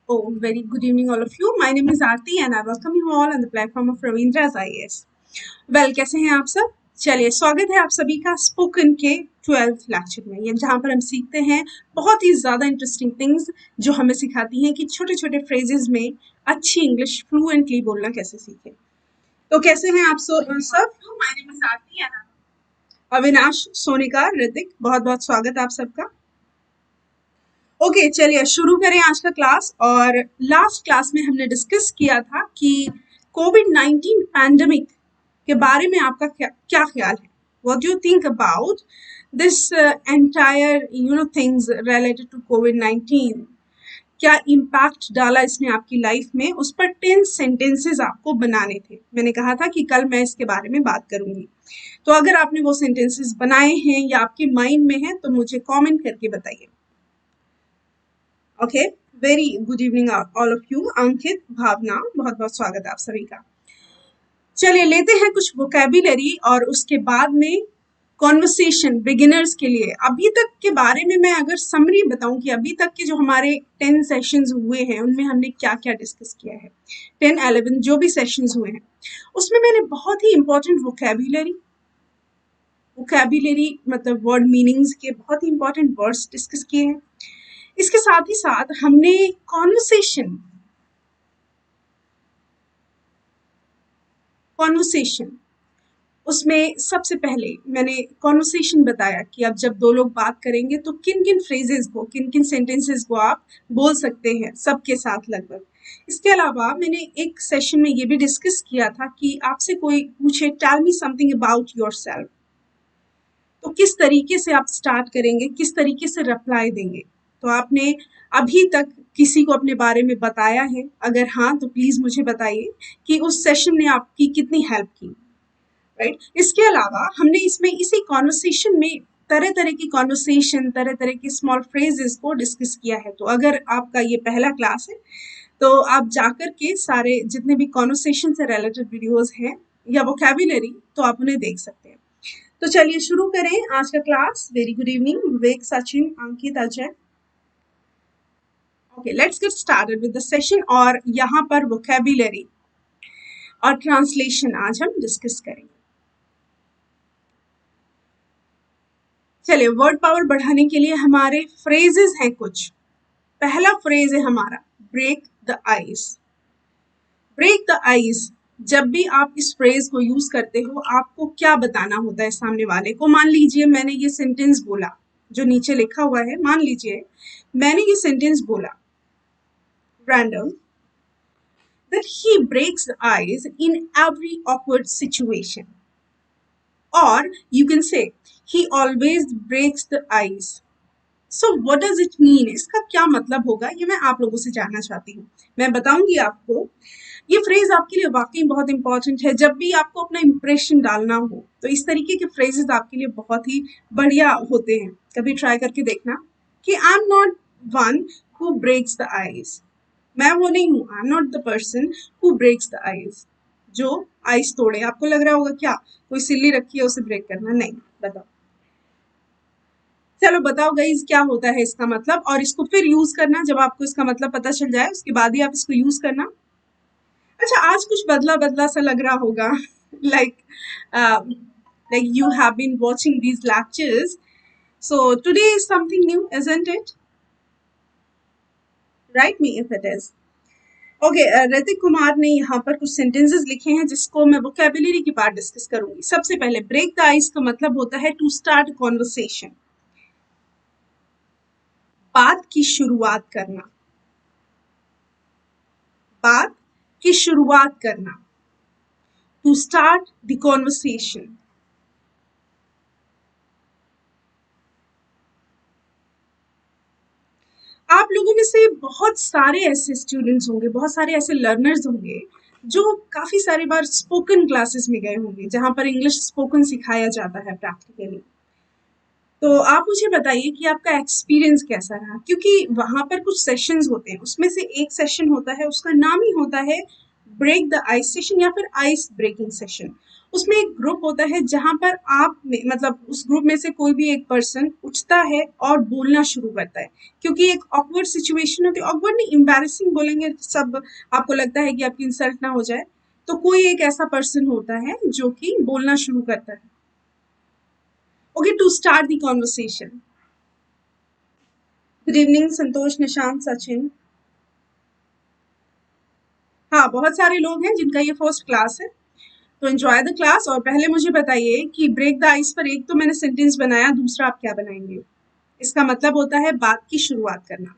Oh, very good evening, all of you. My name is Aarti and I welcome you all on the platform of Ravindra's IAS. Well, कैसे हैं आप सब? चलिए, स्वागत है आप सभी का स्पोकन के 12th लेक्चर में, ये जहाँ पर हम सीखते हैं बहुत ही ज़्यादा इंटरेस्टिंग थिंग्स जो हमें सिखाती हैं कि छोटे छोटे फ्रेजेस में अच्छी इंग्लिश फ्लुएंटली बोलना कैसे सीखें. तो कैसे हैं आप सब? My name is Aarti and Avinash, Sonika, Hrithik, बहुत बहुत स्वागत आप सबका. ओके चलिए शुरू करें आज का क्लास. और लास्ट क्लास में हमने डिस्कस किया था कि कोविड-19 पैंडेमिक के बारे में आपका क्या ख्याल है. What do you think about this entire things related to कोविड-19. क्या इम्पैक्ट डाला इसने आपकी लाइफ में, उस पर 10 सेंटेंसेस आपको बनाने थे. मैंने कहा था कि कल मैं इसके बारे में बात करूंगी. तो अगर आपने वो सेंटेंसेस बनाए हैं या आपके माइंड में है तो मुझे कमेंट करके बताइए. Okay, very good evening all of you. Ankit, Bhavna, बहुत बहुत स्वागत है आप सभी का. चलिए लेते हैं कुछ वोकैबुलरी और उसके बाद में कॉन्वर्सेशन बिगिनर्स के लिए. अभी तक के बारे में मैं अगर समरी बताऊं कि अभी तक के जो हमारे 10 सेशंस हुए हैं उनमें हमने क्या क्या डिस्कस किया है. 10-11 जो भी सेशंस हुए हैं उसमें मैंने बहुत ही इंपॉर्टेंट वोकैबुलरी मतलब वर्ड मीनिंग्स के बहुत ही इंपॉर्टेंट वर्ड्स डिस्कस किए हैं. इसके साथ ही साथ हमने कॉन्वर्सेशन उसमें सबसे पहले मैंने कॉन्वर्सेशन बताया कि अब जब दो लोग बात करेंगे तो किन किन फ्रेजेस को, किन किन सेंटेंसेस को आप बोल सकते हैं सबके साथ लगभग. इसके अलावा मैंने एक सेशन में ये भी डिस्कस किया था कि आपसे कोई पूछे tell me something about yourself, तो किस तरीके से आप स्टार्ट करेंगे, किस तरीके से रिप्लाई देंगे. तो आपने अभी तक किसी को अपने बारे में बताया है? अगर हाँ तो प्लीज मुझे बताइए कि उस सेशन ने आपकी कितनी हेल्प की. राइट. इसके अलावा हमने इसमें इसी कॉन्वर्सेशन में तरह तरह की कॉन्वर्सेशन, तरह तरह की स्मॉल फ्रेजेस को डिस्कस किया है. तो अगर आपका ये पहला क्लास है तो आप जाकर के सारे जितने भी कॉन्वर्सेशन से रिलेटेड वीडियोस हैं या वोकैबुलरी तो आप उन्हें देख सकते हैं. तो चलिए शुरू करें आज का class. Very good evening Vivek, Sachin, Ankit, Ajay. Okay, let's get started with the session. और यहाँ पर वोकैबुलरी और ट्रांसलेशन आज हम डिस्कस करेंगे. चलिए, वर्ड पावर बढ़ाने के लिए हमारे फ्रेजेस हैं कुछ. पहला फ्रेज है हमारा break the ice. Break the ice. जब भी आप इस फ्रेज को यूज करते हो आपको क्या बताना होता है सामने वाले को. मान लीजिए मैंने ये सेंटेंस बोला जो नीचे लिखा हुआ है. मान लीजिए मैंने ये सेंटेंस बोला random that he breaks the ice in every awkward situation, or you can say he always breaks the ice. So what does it mean? इसका क्या मतलब होगा ये मैं आप लोगों से जानना चाहती हूँ. मैं बताऊंगी आपको. ये फ्रेज आपके लिए वाकई बहुत इंपॉर्टेंट है. जब भी आपको अपना इंप्रेशन डालना हो तो इस तरीके के फ्रेजेस आपके लिए बहुत ही बढ़िया होते हैं. कभी ट्राई करके देखना कि I am not one who breaks the ice. मैं वो नहीं हूँ. I am not the person who breaks the ice, जो आइस तोड़े. आपको लग रहा होगा क्या कोई सिल्ली रखी है उसे ब्रेक करना. नहीं, बताओ. चलो बताओ गाइस क्या होता है इसका मतलब, और इसको फिर यूज करना. जब आपको इसका मतलब पता चल जाए उसके बाद ही आप इसको यूज करना. अच्छा, आज कुछ बदला बदला सा लग रहा होगा. like you have been watching these lectures, so today is something new, isn't it? Write me if it is. Okay, Hrithik Kumar ने यहाँ पर कुछ सेंटेंसेस लिखे हैं जिसको मैं वोकैबुलरी की पार्ट डिस्कस करूंगी. सबसे पहले ब्रेक द आइस का मतलब होता है टू स्टार्ट कॉन्वर्सेशन. बात की शुरुआत करना. बात की शुरुआत करना. To start the conversation. आप लोगों में से बहुत सारे ऐसे स्टूडेंट्स होंगे, बहुत सारे ऐसे लर्नर्स होंगे जो काफी सारी बार स्पोकन क्लासेस में गए होंगे जहां पर इंग्लिश स्पोकन सिखाया जाता है प्रैक्टिकली. तो आप मुझे बताइए कि आपका एक्सपीरियंस कैसा रहा. क्योंकि वहां पर कुछ सेशंस होते हैं, उसमें से एक सेशन होता है उसका नाम ही होता है ब्रेक द आइस सेशन या फिर आइस ब्रेकिंग सेशन, उसमें एक ग्रुप होता है जहां पर मतलब उस ग्रुप में से कोई भी एक पर्सन उठता है और बोलना शुरू करता है, क्योंकि एक ऑकवर्ड सिचुएशन होती है, ऑकवर्ड नहीं, एम्बैरेसिंग बोलेंगे सब, आपको लगता है कि आपकी इंसल्ट ना हो जाए, तो कोई एक ऐसा पर्सन होता है जो कि बोलना शुरू करता है। Okay, to start the conversation. Good evening Santosh, Nishant, Sachin. हाँ, बहुत सारे लोग हैं जिनका ये फर्स्ट क्लास है, तो एंजॉय द क्लास। और पहले मुझे बताइए कि ब्रेक द आइस पर एक तो मैंने सेंटेंस बनाया, दूसरा आप क्या बनाएंगे? इसका मतलब होता है बात की शुरुआत करना।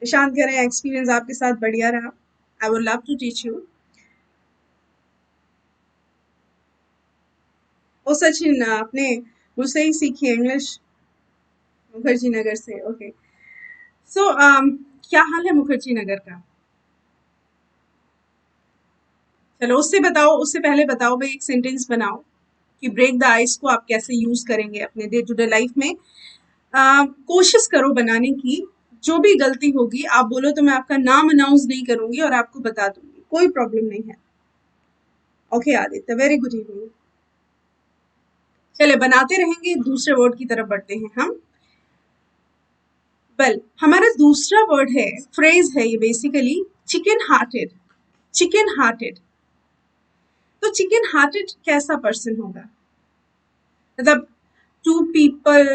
निशांत कह रहे हैं एक्सपीरियंस आपके साथ बढ़िया रहा, I would love to teach you. ओ सचिन, आपने मुझसे ही सीखी है इंग्लिश, मुखर्जी नगर से। ओके, सो क्या हाल है मुखर्जी नगर का? चलो उससे बताओ, उससे पहले बताओ भाई, एक सेंटेंस बनाओ कि ब्रेक द आइस को आप कैसे यूज करेंगे अपने डे टू डे लाइफ में। कोशिश करो बनाने की, जो भी गलती होगी आप बोलो तो मैं आपका नाम अनाउंस नहीं करूंगी और आपको बता दूंगी, कोई प्रॉब्लम नहीं है। Okay Aditya, very good evening. चले बनाते रहेंगे, दूसरे वर्ड की तरफ बढ़ते हैं हम। वेल, हमारा दूसरा वर्ड है, फ्रेज है ये basically, chicken hearted. Chicken hearted, तो चिकन हार्टेड कैसा पर्सन होगा? मतलब two people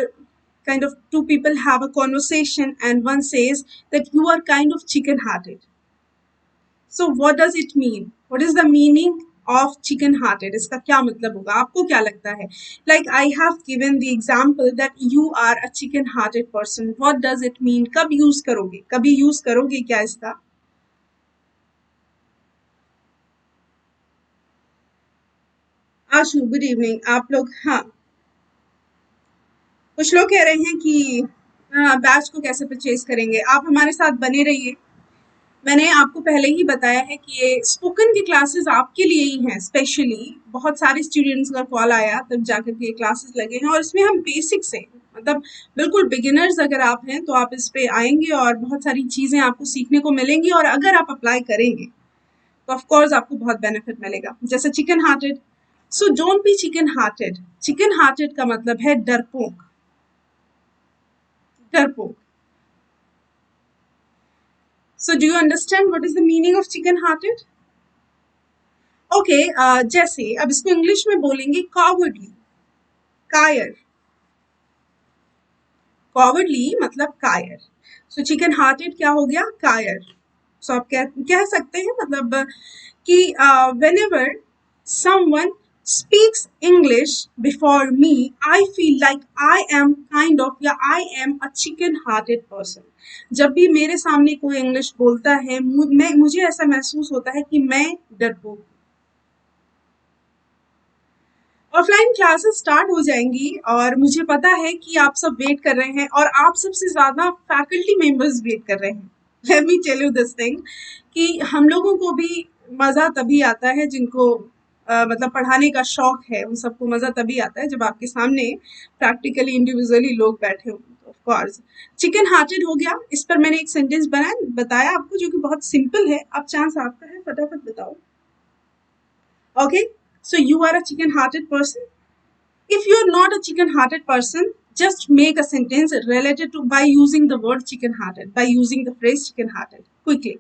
two people have a conversation and one says that you are kind of chicken hearted. So what does it mean? What is the meaning of chicken hearted? इसका क्या मतलब होगा, आपको क्या लगता है? Like I have given the example that you are a chicken hearted person. What does it mean? कब use करोगे, कभी यूज करोगे क्या इसका? आशु, गुड इवनिंग। आप लोग, हाँ, कुछ लोग कह रहे हैं कि बैच को कैसे परचेज करेंगे। आप हमारे साथ बने रहिए। मैंने आपको पहले ही बताया है कि ये स्पोकन की क्लासेस आपके लिए ही हैं स्पेशली। बहुत सारे स्टूडेंट्स का कॉल आया तब जाकर के क्लासेस लगे हैं, और इसमें हम बेसिक से, मतलब बिल्कुल बिगिनर्स अगर आप हैं तो आप इस पे आएंगे और बहुत सारी चीज़ें आपको सीखने को मिलेंगी, और अगर आप अप्लाई करेंगे तो ऑफ कोर्स आपको बहुत बेनिफिट मिलेगा। जैसे chicken hearted, so don't be chicken hearted. Chicken hearted का मतलब है डरपोक। डरपोक। So do you understand what is the meaning of chicken hearted? Okay, जैसे अब इसको इंग्लिश में बोलेंगे कॉवर्डली, कायर। कॉवर्डली मतलब कायर, सो चिकन हार्टेड क्या हो गया? कायर। सो आप कह सकते हैं मतलब कि whenever someone speaks English before me, I feel like I am kind of, या I am a chicken hearted person. जब भी मेरे सामने कोई इंग्लिश बोलता है, मुझे ऐसा महसूस होता है कि मैं डरपोक। ऑफलाइन क्लासेस स्टार्ट हो जाएंगी और मुझे पता है कि आप सब वेट कर रहे हैं, और आप सबसे ज्यादा फैकल्टी मेंबर्स वेट कर रहे हैं। Let me tell you this thing कि हम लोगों को भी मजा तभी आता है जिनको मतलब पढ़ाने का शौक है, उन सबको मजा तभी आता है जब आपके सामने प्रैक्टिकली इंडिविजुअली लोग बैठे हों। ऑफ कोर्स चिकन हार्टेड हो गया, इस पर मैंने एक सेंटेंस बताया आपको जो कि बहुत सिंपल है। अब चांस आपका है, फटाफट बताओ। Okay, so you are a chicken hearted person. If you're not a chicken hearted person, just make a sentence related to by using the word chicken hearted, by using the phrase chicken hearted quickly.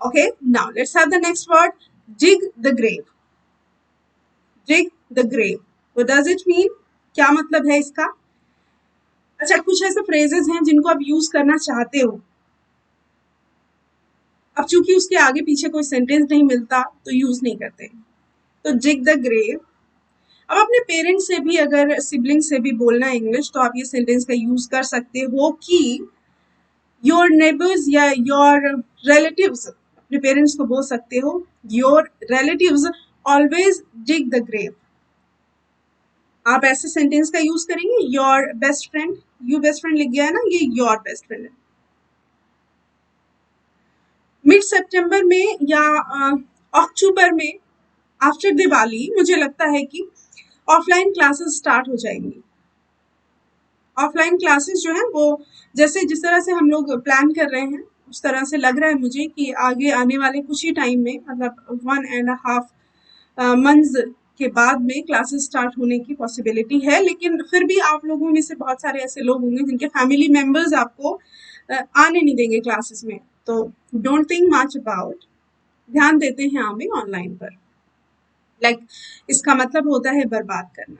Okay, now let's have the next word, dig the grave. Dig the grave. What does it mean? क्या मतलब है इसका? अच्छा, कुछ ऐसे phrases हैं जिनको आप यूज करना चाहते हो, अब चूंकि उसके आगे पीछे कोई सेंटेंस नहीं मिलता तो यूज नहीं करते। तो dig the grave। अब अपने पेरेंट्स से भी, अगर सिबलिंग से भी बोलना है इंग्लिश, तो आप ये सेंटेंस का यूज कर सकते हो कि योर नेबर्स या योर रिलेटिव्स, अपने पेरेंट्स को बोल सकते हो your relatives always dig the grave. आप ऐसे सेंटेंस का यूज करेंगे। Your best friend, you best friend लिख गया है ना, ये योर बेस्ट फ्रेंड है। मिड सितंबर में या अक्टूबर में आफ्टर दिवाली मुझे लगता है कि ऑफलाइन क्लासेस स्टार्ट हो जाएंगी। ऑफलाइन क्लासेस जो है वो जैसे जिस तरह से हम लोग प्लान कर रहे हैं उस तरह से लग रहा है मुझे कि आगे आने वाले कुछ ही टाइम में मतलब 1.5 मंथ्स के बाद में क्लासेस स्टार्ट होने की पॉसिबिलिटी है, लेकिन फिर भी आप लोगों में से बहुत सारे ऐसे लोग होंगे जिनके फैमिली मेंबर्स आपको आने नहीं देंगे क्लासेस में, तो डोंट थिंक मच अबाउट, ध्यान देते हैं हमें ऑनलाइन पर। लाइक इसका मतलब होता है बर्बाद करना,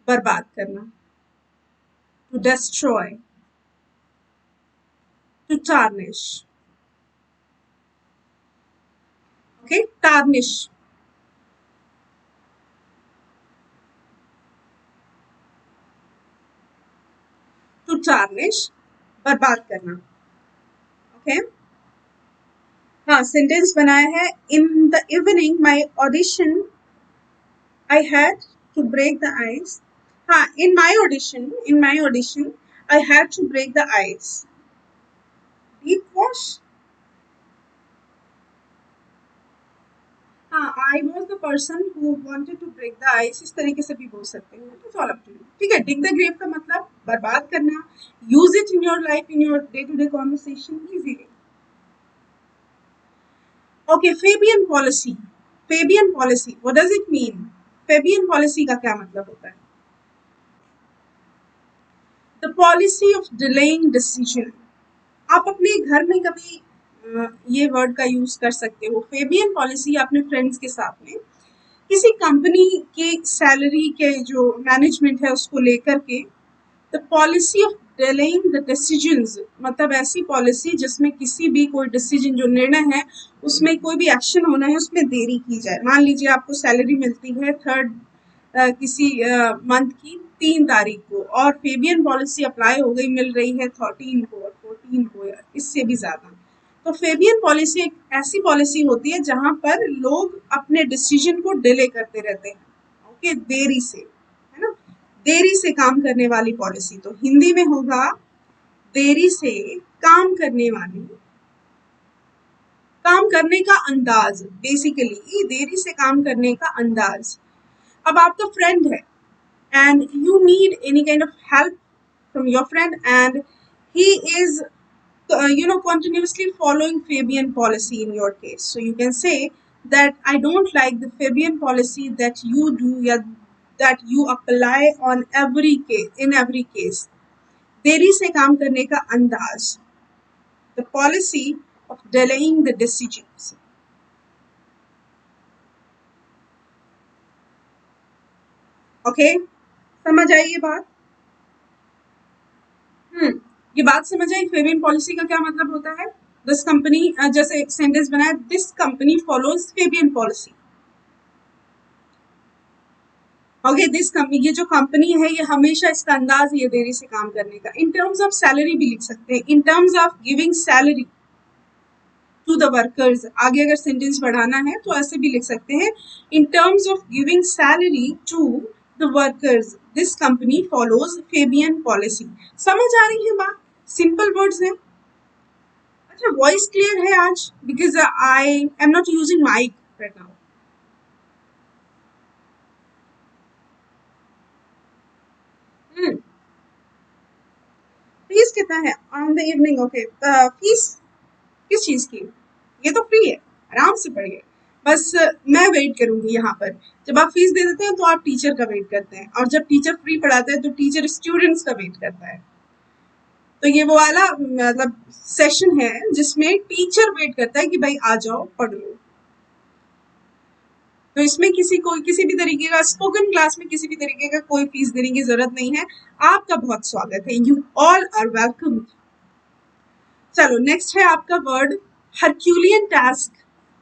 बर्बाद करना, to destroy, to tarnish, okay, tarnish, to tarnish, बर्बाद करना, ओके। हाँ, सेंटेंस बनाया है, in the evening my audition I had to break the ice. हाँ, in my audition, I had to break the ice. Deep wash. हाँ, I was the person who wanted to break the ice. इस तरीके से भी बोल सकते हैं. It's all up to you. ठीक है, dig the grave का मतलब बर्बाद करना. Use it in your life, in your day-to-day conversation easily. Okay, Fabian policy. Fabian policy. What does it mean? Fabian policy का क्या मतलब होता है? The policy of delaying decision. आप अपने घर में कभी ये वर्ड का यूज कर सकते हो, फेबियन पॉलिसी, अपने फ्रेंड्स के साथ में किसी कंपनी के सैलरी के जो मैनेजमेंट है उसको लेकर के, the policy of delaying the decisions, मतलब ऐसी पॉलिसी जिसमें किसी भी कोई डिसीजन जो निर्णय है उसमें कोई भी एक्शन होना है उसमें देरी की जाए। मान लीजिए आपको सैलरी मिलती है थर्ड किसी मंथ की 3 तारीख को और फेबियन पॉलिसी अप्लाई हो गई, मिल रही है 13 को और 14 को या इससे भी ज्यादा, तो फेबियन पॉलिसी एक ऐसी पॉलिसी होती है जहां पर लोग अपने डिसीजन को डिले करते रहते हैं, ओके, देरी से, है ना, देरी से काम करने वाली पॉलिसी, तो हिंदी में होगा देरी से काम करने वाली, काम करने का अंदाज, बेसिकली देरी से काम करने का अंदाज। अब आपका फ्रेंड है and you need any kind of help from your friend and he is continuously following Fabian policy in your case, so you can say that I don't like the Fabian policy that you do, yeah, that you apply on every case, in every case, देरी से काम करने का अंदाज, the policy of delaying the decisions, okay, समझ आई ये बात? ये बात समझ आई फेबियन पॉलिसी का क्या मतलब होता है? दिस कंपनी, जैसे एक सेंटेंस बनाया, this company follows Fabian policy, okay, this company, ये जो कंपनी है ये हमेशा इसका अंदाज ये देरी से काम करने का। इन टर्म्स ऑफ सैलरी भी लिख सकते हैं, in terms of giving salary to the workers, आगे अगर सेंटेंस बढ़ाना है तो ऐसे भी लिख सकते हैं, in terms of giving salary to the workers this company follows Fabian policy. समझ आ रही है बात? सिंपल वर्ड्स है। अच्छा, वॉइस क्लियर है आज? Because I am not using mic right now. Fees कितना है on the evening? Okay, fees किस चीज की? ये तो फ्री है, आराम से पढ़िए, बस मैं वेट करूंगी यहाँ पर। जब आप फीस दे देते हैं तो आप टीचर का वेट करते हैं, और जब टीचर फ्री पढ़ाते हैं तो टीचर स्टूडेंट्स का वेट करता है। तो ये वो वाला मतलब सेशन है जिसमें टीचर वेट करता है कि भाई आ जाओ पढ़ लो। तो इसमें किसी को किसी भी तरीके का स्पोकन क्लास में किसी भी तरीके का कोई फीस देने की जरूरत नहीं है। आपका बहुत स्वागत है, यू ऑल आर वेलकम। चलो नेक्स्ट है आपका वर्ड हरक्यूलियन टास्क।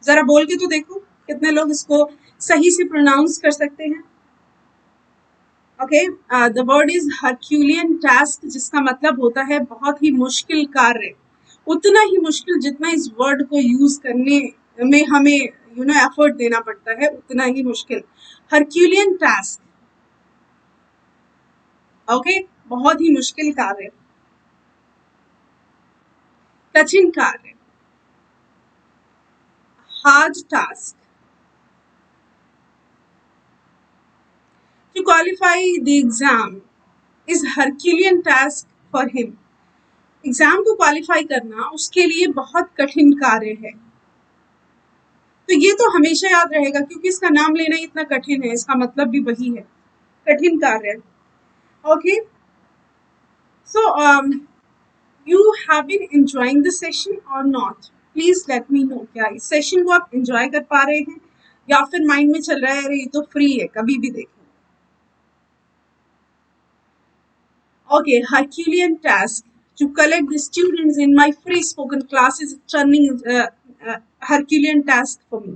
जरा बोल के तो देखो कितने लोग इसको सही से प्रोनाउंस कर सकते हैं। Okay, the word is Herculean task, जिसका मतलब होता है बहुत ही मुश्किल कार्य, उतना ही मुश्किल जितना इस वर्ड को यूज करने में हमें एफर्ट देना पड़ता है, उतना ही मुश्किल हरक्यूलियन टास्क। ओके, बहुत ही मुश्किल कार्य, कठिन कार्य, hard task. To qualify the exam is Herculean task for him. Exam को क्वालिफाई करना उसके लिए बहुत कठिन कार्य है। तो ये तो हमेशा याद रहेगा क्योंकि इसका नाम लेना ही इतना कठिन है, इसका मतलब भी वही है, कठिन कार्य। Okay, so you have been enjoying the session और not, please let me know. क्या इस सेशन को आप एंजॉय कर पा रहे हैं या फिर माइंड में चल रहा है अरे ये तो फ्री है कभी भी देखें। Okay, Herculean task to collect the students in my free spoken class is turning Herculean task for me.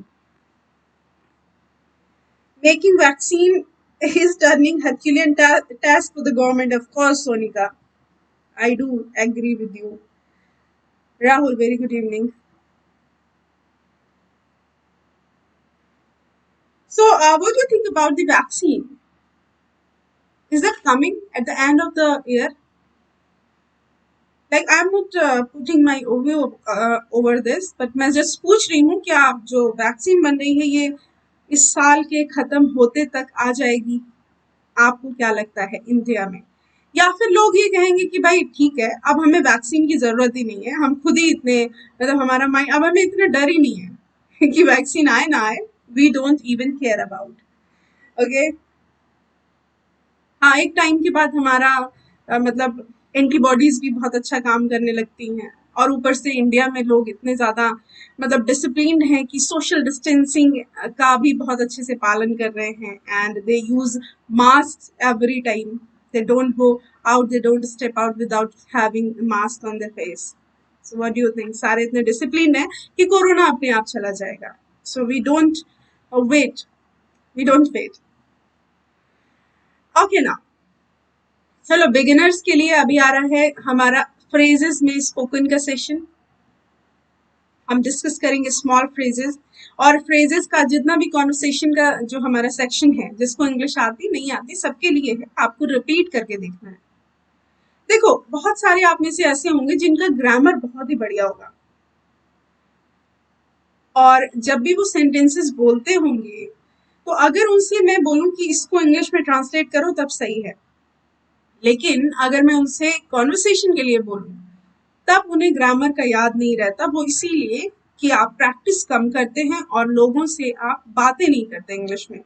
Making vaccine is turning Herculean task for the government. Of course, Sonika, I do agree with you. Rahul, very good evening. So, what do you think about the vaccine? Is that coming at the end of the year? Like, I'm not putting my view over this, but मैं just पूछ रही हूँ क्या जो vaccine बन रही है ये इस साल के खत्म होते तक आ जाएगी? आपको क्या लगता है इंडिया में? या फिर लोग ये कहेंगे कि भाई ठीक है, अब हमें वैक्सीन की जरूरत ही नहीं है, हम खुद ही इतने, मतलब हमारा माइंड, अब हमें इतना डर ही नहीं है कि वैक्सीन आए ना आए, we don't even care about. Okay, हाँ, एक टाइम के बाद हमारा मतलब एंटीबॉडीज भी बहुत अच्छा काम करने लगती हैं, और ऊपर से इंडिया में लोग इतने ज्यादा मतलब डिसिप्लिन्ड हैं कि सोशल डिस्टेंसिंग का भी बहुत अच्छे से पालन कर रहे हैं, and they use mask every time, they don't go out, they don't step out without having mask on their face. So what do you think? सारे इतने डिसिप्लिन है कि कोरोना अपने आप चला जाएगा। So we don't wait, we don't wait. Okay ना, चलो बिगिनर्स के लिए अभी आ रहा है हमारा फ्रेजेस में स्पोकन का सेशन। हम डिस्कस करेंगे स्मॉल फ्रेजेस, और फ्रेजेस का जितना भी कॉन्वर्सेशन का जो हमारा सेक्शन है, जिसको इंग्लिश आती नहीं आती सबके लिए है, आपको रिपीट करके देखना है। देखो, बहुत सारे आप में से ऐसे होंगे जिनका ग्रामर बहुत ही बढ़िया होगा, और जब भी वो सेंटेंसेस बोलते होंगे तो अगर उनसे मैं बोलूं कि इसको इंग्लिश में ट्रांसलेट करो तब सही है, लेकिन अगर मैं उनसे कॉन्वर्सेशन के लिए बोलूं तब उन्हें ग्रामर का याद नहीं रहता। वो इसीलिए कि आप प्रैक्टिस कम करते हैं और लोगों से आप बातें नहीं करते इंग्लिश में।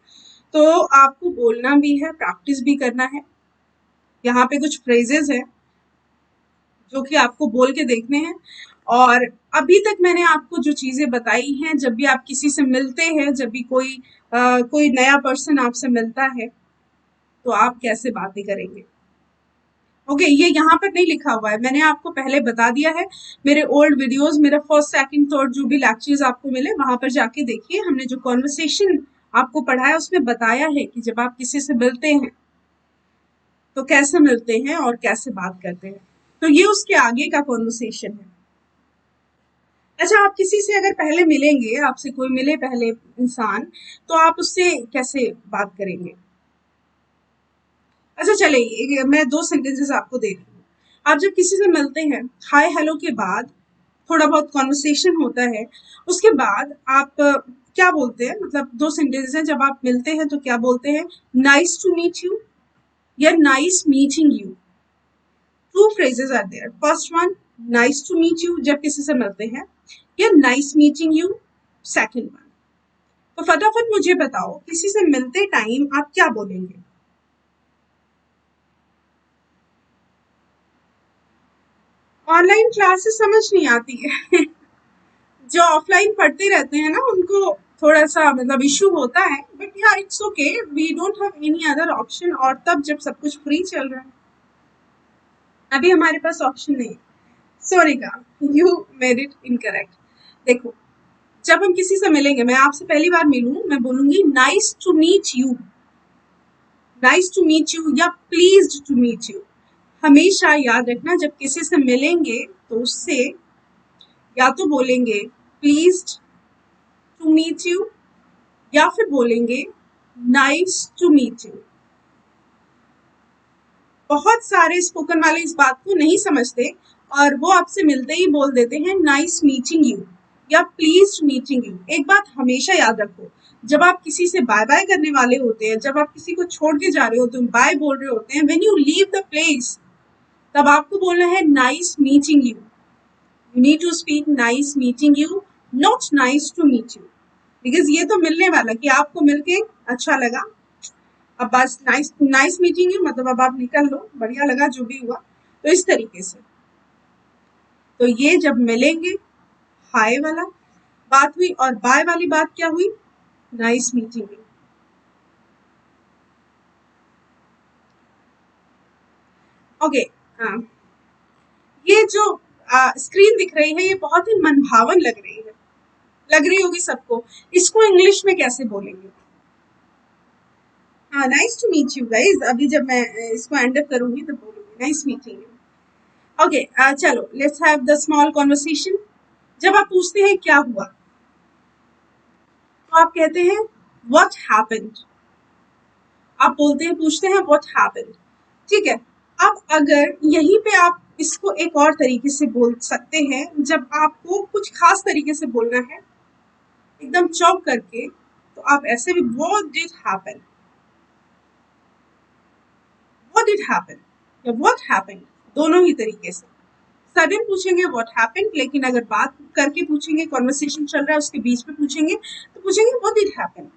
तो आपको बोलना भी है, प्रैक्टिस भी करना है। यहाँ पे कुछ फ्रेजेस हैं जो कि आपको बोल के देखने हैं, और अभी तक मैंने आपको जो चीजें बताई हैं, जब भी आप किसी से मिलते हैं, जब भी कोई नया पर्सन आपसे मिलता है तो आप कैसे बातें करेंगे। ओके, ये यहाँ पर नहीं लिखा हुआ है, मैंने आपको पहले बता दिया है। मेरे ओल्ड वीडियोस, मेरा फर्स्ट सेकंड थर्ड जो भी लेक्चर्स आपको मिले वहां पर जाके देखिए, हमने जो कॉन्वर्सेशन आपको पढ़ाया उसमें बताया है कि जब आप किसी से मिलते हैं तो कैसे मिलते हैं और कैसे बात करते हैं। तो ये उसके आगे का कॉन्वर्सेशन है। अच्छा, आप किसी से अगर पहले मिलेंगे, आपसे कोई मिले पहले इंसान, तो आप उससे कैसे बात करेंगे? अच्छा चलिए, मैं 2 सेंटेंसेस आपको दे रही हूँ। आप जब किसी से मिलते हैं, हाय हेलो के बाद थोड़ा बहुत कॉन्वर्सेशन होता है, उसके बाद आप क्या बोलते हैं? मतलब 2 सेंटेंसेस हैं, जब आप मिलते हैं तो क्या बोलते हैं? नाइस टू मीट यू या nice meeting you. 2 phrases are there. First one, nice to meet you जब किसी से मिलते हैं, या nice meeting you second one. तो फटाफट मुझे बताओ, किसी से मिलते टाइम आप क्या बोलेंगे? ऑनलाइन क्लासेस समझ नहीं आती है जो ऑफलाइन पढ़ते रहते हैं ना उनको थोड़ा सा मतलब इशू होता है, बट या it's okay, we don't have any other option, और तब जब सब कुछ फ्री चल रहा है, अभी हमारे पास ऑप्शन नहीं। Sonika, you made it incorrect. देखो, जब हम किसी से मिलेंगे, मैं आपसे पहली बार मिलूं, मैं बोलूंगी nice to meet you, nice to meet you या प्लीज्ड टू मीट यू। हमेशा याद रखना, जब किसी से मिलेंगे तो उससे या तो बोलेंगे प्लीज्ड टू मीट यू या फिर बोलेंगे नाइस टू मीट यू। बहुत सारे स्पोकन वाले इस बात को नहीं समझते और वो आपसे मिलते ही बोल देते हैं नाइस मीटिंग यू या प्लीज मीटिंग यू। एक बात हमेशा याद रखो, जब आप किसी से बाय बाय करने वाले होते हैं, जब आप किसी को छोड़ के जा रहे होते हैं, बाय बोल रहे होते हैं, when you leave the place, तब आपको बोलना है nice meeting you. You need to speak nice meeting you, not nice to meet you, because ये तो मिलने वाला कि आपको मिलके अच्छा लगा, अब बस नाइस नाइस मीटिंग यू मतलब अब आप निकल लो, बढ़िया लगा जो भी हुआ। तो इस तरीके से, तो ये जब मिलेंगे हाय वाला बात हुई, और बाय वाली बात क्या हुई, नाइस मीटिंग यू। ओके, ये जो स्क्रीन दिख रही है ये बहुत ही मनभावन लग रही है, लग रही होगी सबको। इसको इंग्लिश में कैसे बोलेंगे? हाँ, nice to meet you guys. अभी जब मैं इसको एंड अप करूंगी तो बोलूंगी नाइस मीटिंग यू। ओके, चलो let's have the small conversation. जब आप पूछते हैं क्या हुआ, तो आप कहते हैं व्हाट हैपेंड। आप बोलते हैं, पूछते हैं व्हाट हैपेंड, ठीक है। अब अगर यहीं पे आप इसको एक और तरीके से बोल सकते हैं, जब आपको कुछ खास तरीके से बोलना है एकदम चौक करके, तो आप ऐसे भी what did happen, what did happen या व्हाट हैपेंड, दोनों ही तरीके से। सडन पूछेंगे व्हाट हैपेंड, लेकिन अगर बात करके पूछेंगे, कॉन्वर्सेशन चल रहा है उसके बीच में पूछेंगे, तो पूछेंगे व्हाट डिड हैपन।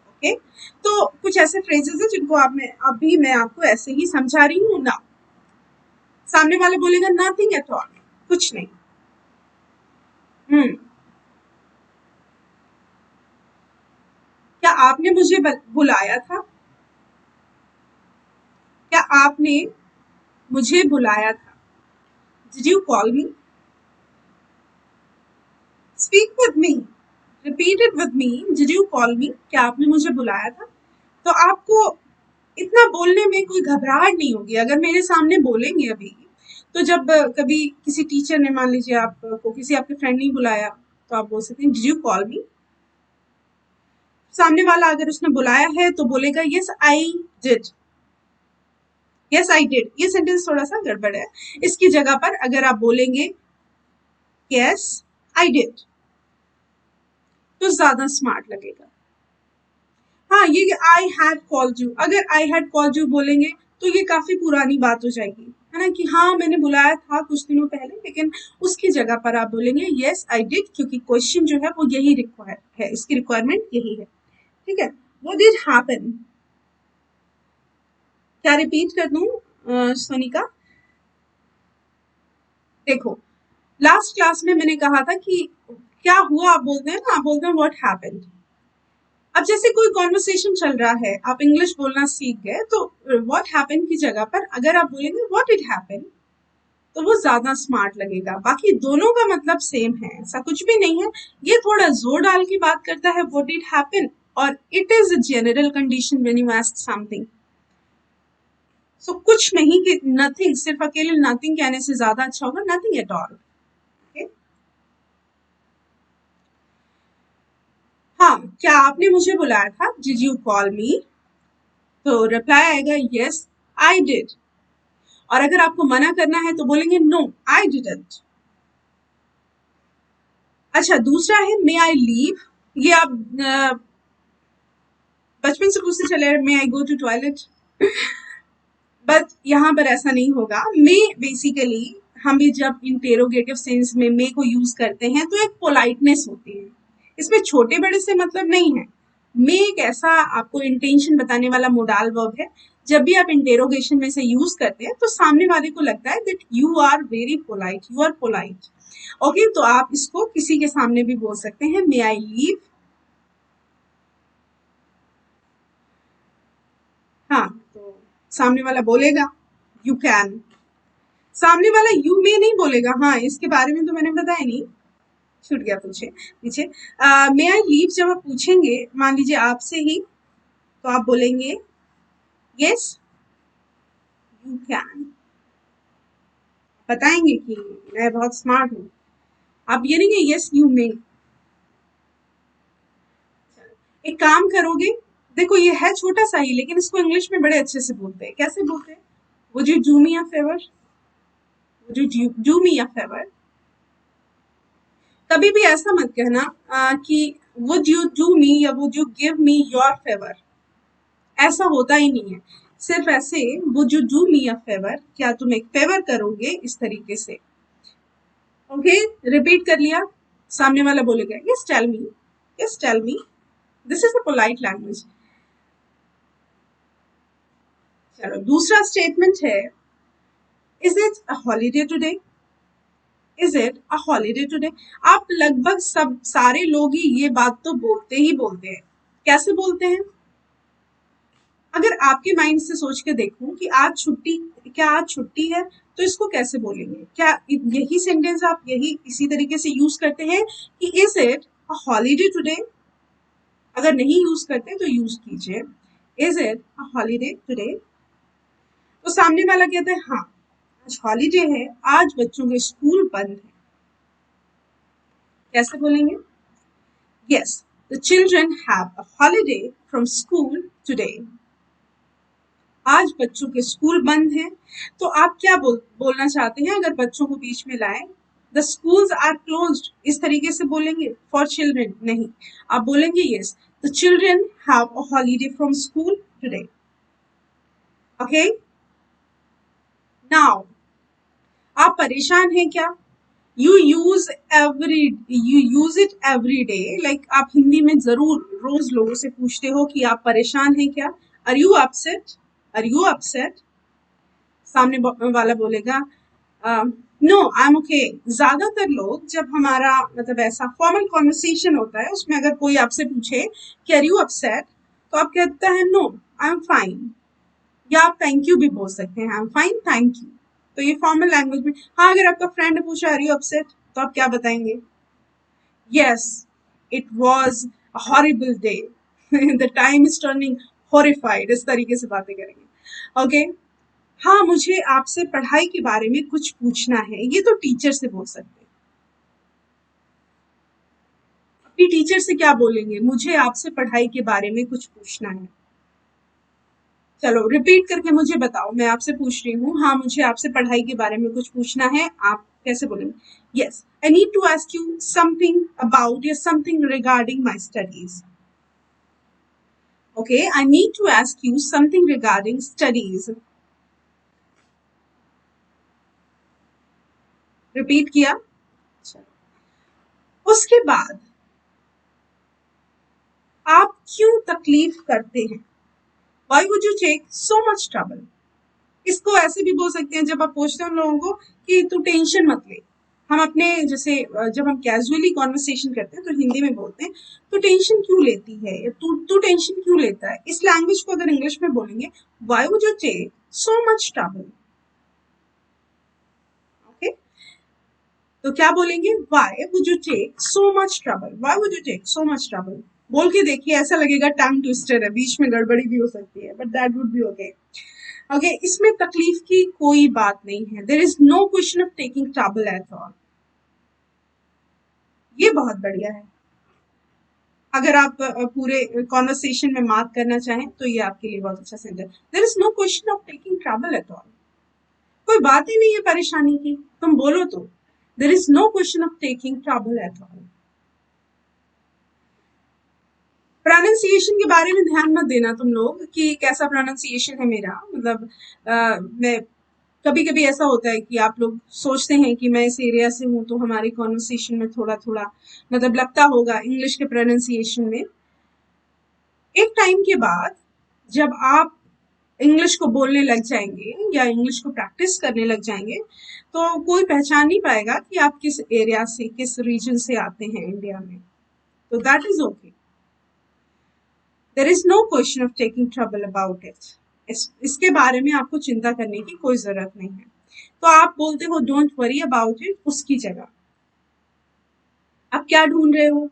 ओके, तो कुछ ऐसे फ्रेजेस हैं जिनको आप में अभी मैं आपको ऐसे ही समझा रही हूँ ना। सामने वाले बोलेगा नथिंग एट ऑल, कुछ नहीं। हम्म, क्या आपने मुझे बुलाया था? क्या आपने मुझे बुलाया था? Did you call me? Speak with me, repeat it with me, did you call मी, क्या आपने मुझे बुलाया था? तो आपको इतना बोलने में कोई घबराहट नहीं होगी। अगर मेरे सामने बोलेंगे अभी, तो जब कभी किसी टीचर ने, मान लीजिए आपको किसी आपके फ्रेंड ने बुलाया, तो आप बोल सकते हैं डिड यू कॉल मी। सामने वाला अगर उसने बुलाया है तो बोलेगा yes I did, yes I did. ये सेंटेंस थोड़ा सा गड़बड़ है, इसकी जगह पर अगर आप बोलेंगे यस आई डिड, तो ज्यादा स्मार्ट लगेगा। हाँ, ये आई हैड कॉल्ड यू, अगर आई हैड कॉल्ड यू बोलेंगे तो ये काफी पुरानी बात हो जाएगी, है ना, कि हाँ मैंने बुलाया था कुछ दिनों पहले, लेकिन उसकी जगह पर आप बोलेंगे यस आई डिड, क्योंकि क्वेश्चन जो है वो यही रिक्वायर है, इसकी रिक्वायरमेंट यही है, ठीक है। व्हाट डिड हैपन, क्या रिपीट कर दूं सोनिका? देखो, लास्ट क्लास में मैंने कहा था कि क्या हुआ आप बोलते हैं ना, आप बोलते हैं व्हाट हैपेंड। अब जैसे कोई कॉन्वर्सेशन चल रहा है, आप इंग्लिश बोलना सीख गए, तो व्हाट हैपेंड की जगह पर अगर आप बोलेंगे व्हाट इट हैपेंड, तो वो ज्यादा स्मार्ट लगेगा। बाकी दोनों का मतलब सेम है, ऐसा कुछ भी नहीं है। ये थोड़ा जोर डाल के बात करता है व्हाट इट हैपेंड, और it is a general condition when you ask something. So कुछ नहीं कि नथिंग, सिर्फ अकेले नथिंग कहने से ज्यादा अच्छा होगा नथिंग एट ऑल। हाँ, क्या आपने मुझे बुलाया था, डिड यू कॉल मी, तो रिप्लाई आएगा यस आई डिड। और अगर आपको मना करना है तो बोलेंगे नो आई डिडंट। अच्छा, दूसरा है मे आई लीव। ये आप बचपन से पूछते चले मे आई गो टू टॉयलेट, बट यहाँ पर ऐसा नहीं होगा। मे बेसिकली हम भी जब इंटेरोगेटिव सेंस में मे को यूज करते हैं तो एक पोलाइटनेस होती है, इसमें छोटे बड़े से मतलब नहीं है। मे एक ऐसा आपको इंटेंशन बताने वाला मोडाल वर्ब है, जब भी आप इंटेरोगेशन में से यूज करते हैं तो सामने वाले को लगता है that you are very polite, you are polite. Okay, तो आप इसको किसी के सामने भी बोल सकते हैं, मे आई लीव। हाँ, तो सामने वाला बोलेगा यू कैन, सामने वाला यू मे नहीं बोलेगा। हाँ, इसके बारे में तो मैंने बताया नहीं, छूट गया पूछे पीछे। मे आई लीव जब आप पूछेंगे, मान लीजिए आपसे ही, तो आप बोलेंगे यस यू कैन, बताएंगे कि मैं बहुत स्मार्ट हूँ। आप ये नहीं कि यस यू मे। एक काम करोगे, देखो ये है छोटा सा ही, लेकिन इसको इंग्लिश में बड़े अच्छे से बोलते हैं। कैसे बोलते हैं? Would you do me a favour, would you do me a favour. कभी भी ऐसा मत कहना कि वुड यू डू मी या would you give me your favour, ऐसा होता ही नहीं है। सिर्फ ऐसे would you do me a favour, क्या तुम एक फेवर करोगे, इस तरीके से। ओके, रिपीट कर लिया, सामने वाला बोलेगा yes tell me, yes tell me, this is the polite language. चलो दूसरा स्टेटमेंट है, is it a holiday today, is it a holiday today. आप लगभग सब सारे लोग ही ये बात तो बोलते ही बोलते हैं। कैसे बोलते हैं? अगर आपके माइंड से सोच के देखूं कि आज छुट्टी, क्या आज छुट्टी है, तो इसको कैसे बोलेंगे? क्या यही सेंटेंस आप यही इसी तरीके से यूज करते हैं कि is it a holiday today? अगर नहीं यूज करते तो यूज कीजिए, is it a holiday today. तो सामने वाला कहता है हाँ आज हॉलीडे है, आज बच्चों के स्कूल बंद है। कैसे बोलेंगे? Yes, the children have a holiday from school today. आज बच्चों के स्कूल बंद हैं। तो आप क्या बोलना चाहते हैं अगर बच्चों को बीच में लाए? द स्कूल्स आर क्लोज्ड, इस तरीके से बोलेंगे फॉर चिल्ड्रन? नहीं, आप बोलेंगे yes, the children have a holiday from school today. Okay, now आप परेशान हैं क्या? You use you use it every day, like आप हिंदी में जरूर रोज लोगों से पूछते हो कि आप परेशान हैं क्या? Are you upset? Are you upset? सामने वाला बोलेगा नो आई एम ओके। ज्यादातर लोग जब हमारा मतलब ऐसा फॉर्मल कॉन्वर्सेशन होता है उसमें अगर कोई आपसे पूछे कि आर यू अपसेट, तो आप कहता है नो आई एम फाइन, या आप थैंक यू भी बोल सकते हैं, I am fine thank you. तो ये फॉर्मल लैंग्वेज में। हाँ, अगर आपका फ्रेंड ने पूछा आर यू अपसेट, तो आप क्या बताएंगे? Yes, it was a horrible day, the time is turning horrified, इस तरीके से बातें करेंगे। ओके, हाँ मुझे आपसे पढ़ाई के बारे में कुछ पूछना है, ये तो टीचर से बोल सकते हैं। अपनी टीचर से क्या बोलेंगे? मुझे आपसे पढ़ाई के बारे में कुछ पूछना है। चलो रिपीट करके मुझे बताओ, मैं आपसे पूछ रही हूँ, हाँ मुझे आपसे पढ़ाई के बारे में कुछ पूछना है, आप कैसे बोलेंगे? Yes, I need to ask you something about या something regarding my studies. Okay, I need to ask you something regarding studies. Repeat किया। उसके बाद आप क्यों तकलीफ करते हैं? Why would you take so much trouble? इसको ऐसे भी बोल सकते हैं जब आप पूछते हैं उन लोगों को कि तू टेंशन मत ले। हम अपने जैसे जब हम कैजुअली कॉन्वर्सेशन करते हैं तो हिंदी में बोलते हैं तू टेंशन क्यों लेती है, या तू तू टेंशन क्यों लेता है। इस लैंग्वेज को अगर इंग्लिश में बोलेंगे, why would you take so much trouble. Okay, तो क्या बोलेंगे? Why would you take so much trouble, why would you take so much trouble. बोल के देखिए, ऐसा लगेगा टंग ट्विस्टर है, बीच में गड़बड़ी भी हो सकती है, but that would be okay. Okay, इसमें तकलीफ की कोई बात नहीं है। There is no question of taking trouble at all. ये बहुत बढ़िया है। अगर आप पूरे कॉन्वर्सेशन में मार्क करना चाहें तो ये आपके लिए बहुत अच्छा sentence. There is no question of taking trouble at all, कोई बात ही नहीं है परेशानी की, तुम बोलो तो। There is no question of taking trouble at all. Pronunciation के बारे में ध्यान मत देना तुम लोग कि कैसा प्रोनाउंसिएशन है मेरा, मतलब मैं कभी कभी ऐसा होता है कि आप लोग सोचते हैं कि मैं इस एरिया से हूं तो हमारी कॉन्वर्सेशन में थोड़ा थोड़ा मतलब लगता होगा इंग्लिश के प्रोनाउंसिएशन में। एक टाइम के बाद जब आप इंग्लिश को बोलने लग जाएंगे या इंग्लिश को प्रैक्टिस करने लग जाएंगे तो कोई पहचान नहीं पाएगा कि आप किस एरिया से, किस रीजन से आते हैं इंडिया में। तो that is okay, there is no question of taking trouble about it. इसके बारे में आपको चिंता करने की कोई जरूरत नहीं है। तो आप बोलते हो डोंट वरी अबाउट इट, उसकी जगह आप क्या ढूंढ रहे हो?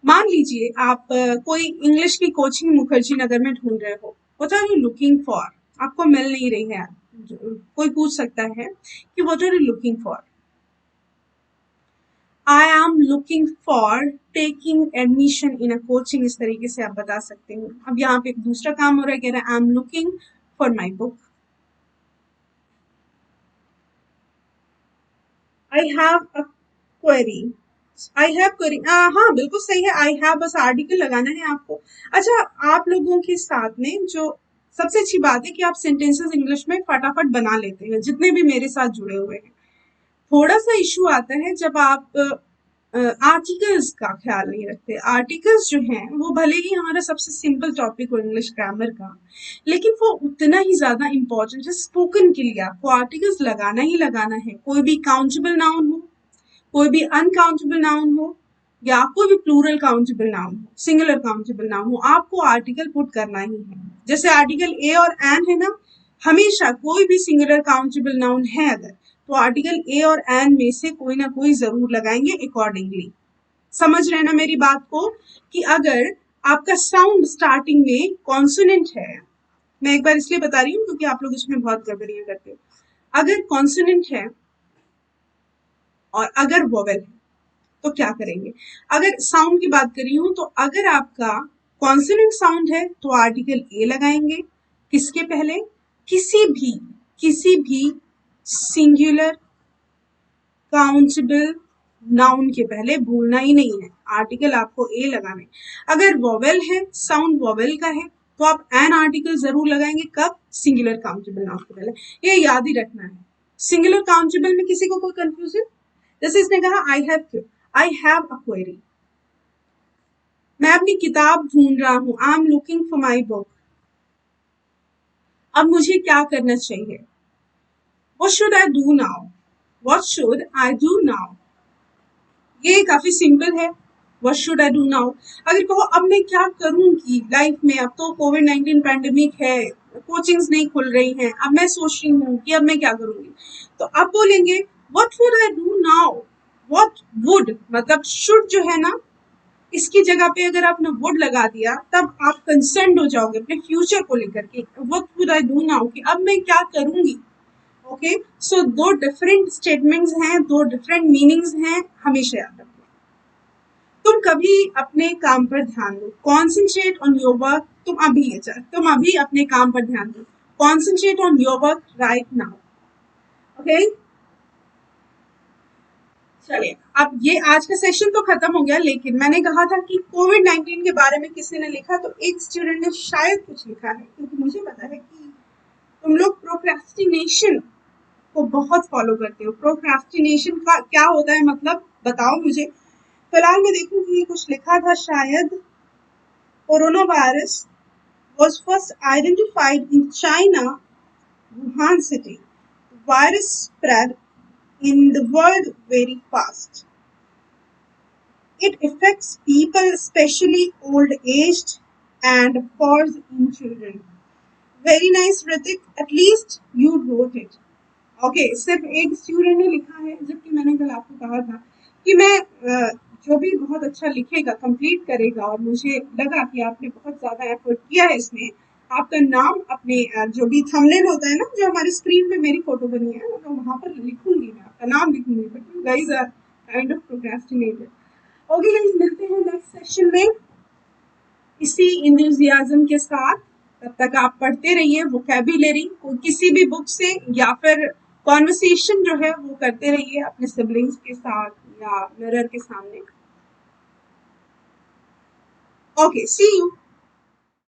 मान लीजिए आप कोई इंग्लिश की कोचिंग मुखर्जी नगर में ढूंढ रहे हो, what are you looking for? आपको मिल नहीं रही है, कोई पूछ सकता है कि what are you looking for? I am looking for taking admission in a coaching, इस तरीके से आप बता सकते हो। अब यहाँ पे एक दूसरा काम हो रहा है, कह रहा है आई am looking for my book, I have a query, I have करी, हाँ बिल्कुल सही है, आई हैव बस आर्टिकल लगाना है आपको। अच्छा, आप लोगों के साथ में जो सबसे अच्छी बात है कि आप सेंटेंसेस इंग्लिश में फटाफट बना लेते हैं, जितने भी मेरे साथ जुड़े हुए हैं। थोड़ा सा इशू आता है जब आप आर्टिकल्स का ख्याल नहीं रखते। आर्टिकल्स जो हैं वो भले ही हमारा सबसे सिंपल टॉपिक हो इंग्लिश ग्रामर का, लेकिन वो उतना ही ज्यादा इंपॉर्टेंट है। स्पोकन के लिए आपको आर्टिकल्स लगाना ही लगाना है। कोई भी काउंटेबल नाउन हो, कोई भी अनकाउंटेबल नाउन हो, या कोई भी प्लूरल काउंटेबल नाउन हो, सिंगुलर काउंटेबल नाउन हो, आपको आर्टिकल पुट करना ही है। जैसे आर्टिकल ए और एन है ना, हमेशा कोई भी सिंगुलर काउंटेबल नाउन है अगर, तो आर्टिकल ए और एन में से कोई ना कोई जरूर लगाएंगे अकॉर्डिंगली। समझ रहे हैं ना मेरी बात को, कि अगर आपका साउंड स्टार्टिंग में कॉन्सोनेंट है, मैं एक बार इसलिए बता रही हूँ क्योंकि आप लोग इसमें बहुत गड़बड़ियां करते हो। अगर कॉन्सोनेंट है और अगर वोवेल है तो क्या करेंगे। अगर साउंड की बात कर रही हूं तो अगर आपका कॉन्सोनेंट साउंड है तो आर्टिकल ए लगाएंगे। किसके पहले, किसी भी सिंगुलर काउंटेबल नाउन के पहले, भूलना ही नहीं है, आर्टिकल आपको ए लगाना है। अगर वोवेल है, साउंड वोवेल का है, तो आप एन आर्टिकल जरूर लगाएंगे। कब, सिंगुलर काउंटेबल नाउन के पहले। ये याद ही रखना है। सिंगुलर काउंटेबल में किसी को कोई कंफ्यूजन, जैसे इसने कहा आई हैव क्यों, आई हैव अ क्वेरी, मैं अपनी किताब ढूंढ रहा हूं, आई am looking for my book. अब मुझे क्या करना चाहिए, what should I do now, what should I do now. ये काफी सिंपल है, what should I do now. अगर कहो अब मैं क्या करूंगी लाइफ में, अब तो कोविड-19 पैंडेमिक है, कोचिंग्स नहीं खुल रही हैं, अब मैं सोच रही हूँ कि अब मैं क्या करूंगी, तो आप बोलेंगे what would I do now. What would मतलब शुड जो है ना, इसकी जगह पे अगर आपने वुड लगा दिया तब आप कंसर्न हो जाओगे अपने फ्यूचर को लेकर के। What would I do now कि अब मैं क्या करूंगी। ओके, सो दो डिफरेंट स्टेटमेंट्स हैं, दो डिफरेंट मीनिंग्स हैं, हमेशा याद रखना। तुम कभी अपने काम पर ध्यान दो, कॉन्सेंट्रेट ऑन योर वर्क। तुम अभी अपने काम पर ध्यान दो, concentrate on your work right now. Okay, चलिए अब ये आज का सेशन तो खत्म हो गया, लेकिन मैंने कहा था कि कोविड-19 के बारे में किसी ने लिखा, तो एक स्टूडेंट ने शायद कुछ लिखा है, क्योंकि मुझे पता है कि तुम लोग प्रोक्रेस्टिनेशन को बहुत फॉलो करते हो। प्रोक्रेस्टिनेशन का क्या होता है, मतलब बताओ मुझे। फिलहाल मैं देखूं कि ये कुछ लिखा था शायद, corona virus was first identified in China, Wuhan city. Virus spread in the world very fast. It affects people, especially old aged and falls in children. Very nice, Ritik. At least you wrote it. Okay, सिर्फ एक student ने लिखा है, जबकि मैंने कल आपको कहा था कि मैं जो भी बहुत अच्छा लिखेगा कंप्लीट करेगा, और मुझे लगा कि आपने बहुत ज्यादा एफर्ट किया है इसमें, आपका नाम अपने जो भी थंबनेल होता है ना, जो हमारी स्क्रीन पे मेरी फोटो बनी है, तो वहां पर लिखूंगी, मैं आपका नाम लिखूंगी, but you guys are kind of procrastinated. Okay guys, मिलते हैं नेक्स्ट सेशन में इसी इंथुजियाज्म के साथ। तब तक आप पढ़ते रहिए वोकैबुलरी को किसी भी बुक से, या फिर कॉन्वर्सेशन जो है वो करते रहिए अपने सिबलिंग्स के साथ या मिरर के सामने। Okay, see you.